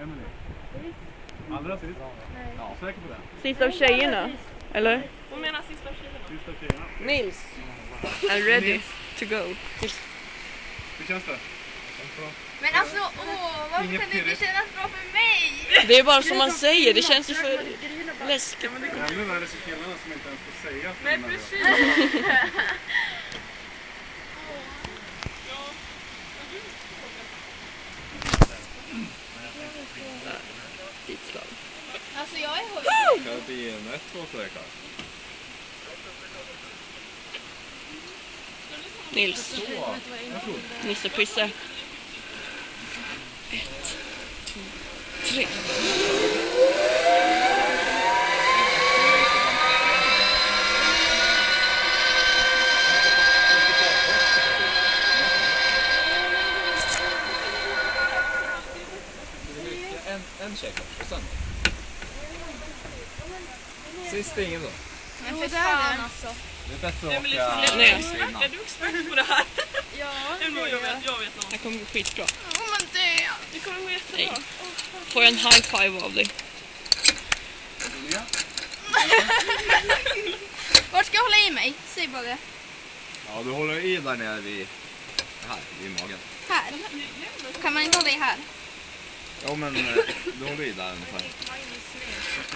Emily. Allra sist? Nej. Ja, säker på det. Sista av tjejerna, eller? Hon menar sista av tjejerna. Sista av tjejerna. Nils. I'm ready to go. Hur känns det? Men alltså, varför kan det inte kännas bra för mig? Det är bara som man säger, det känns ju för läskigt. Ännu värre så killarna som inte ens får säga. Nej, precis. Ditslag. Alltså jag är höjd. Ska det bli en 1-2 så är det klart. Nils. Nisse Prisse. 1, 2, 3. En check och sen. Sist ingen då. Men för fan alltså. Det är bättre att Emily, åka Nej. är du expert på det här? Ja, Jag vet något. Det kommer gå skitbra. men det. Det kommer gå Nej. jättebra. Får jag en high five av dig? Vart ska jag hålla i mig? Säg bara det. Ja, du håller i där nere vid magen. Här. Kan man inte hålla i här? Ja, men du håller i där ungefär.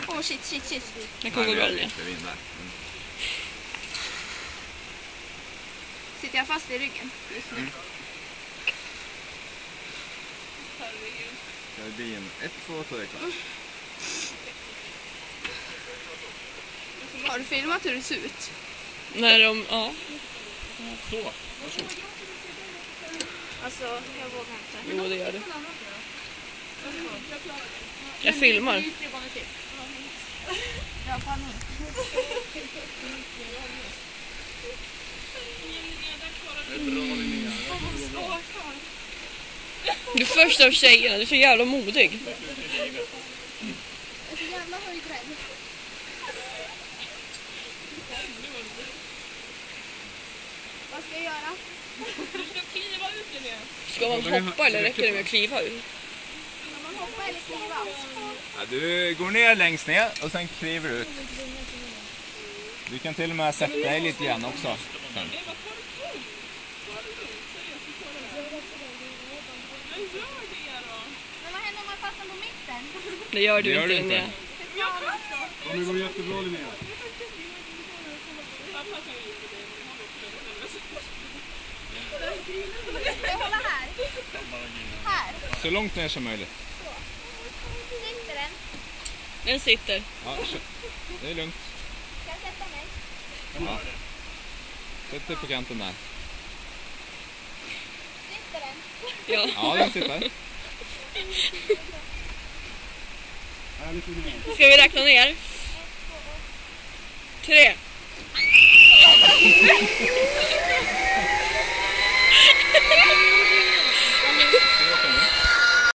Åh shit. Det kommer gå bra. Nej, vi är inte där. Sitter jag fast i ryggen just nu? Ska det bli en 1-2 så är det klart. Har du filmat hur det ser ut? När de, ja. Så, varsågod. Alltså, jag vågar inte. Jo, det gör det. Jag filmar. Jag har panik. Du är först av tjejerna, du är så jävla modig. Jag är så jävla höjdrädd. Vad ska jag göra? Du ska kliva ut i det. Ska man hoppa eller räcker det med att kliva ut? Ska man hoppa eller kliva? Ja, du går ner längst ner och sen kliver du ut. Du kan till och med sätta dig lite grann också. Sen. Men vad händer om man fastnar på mitten? Det gör du Det gör inte, du inte. Linnea. Det går jättebra, Linnea. Ska jag hålla här? Här? Så långt ner som möjligt. Sitter den? Den sitter. Ja, det är lugnt. Ska jag sätta mig? Ja. Sätt dig på kanten där. Sitter den? Ja. Ja, den sitter. Härligt, Linnea. Ska vi räkna ner? 3.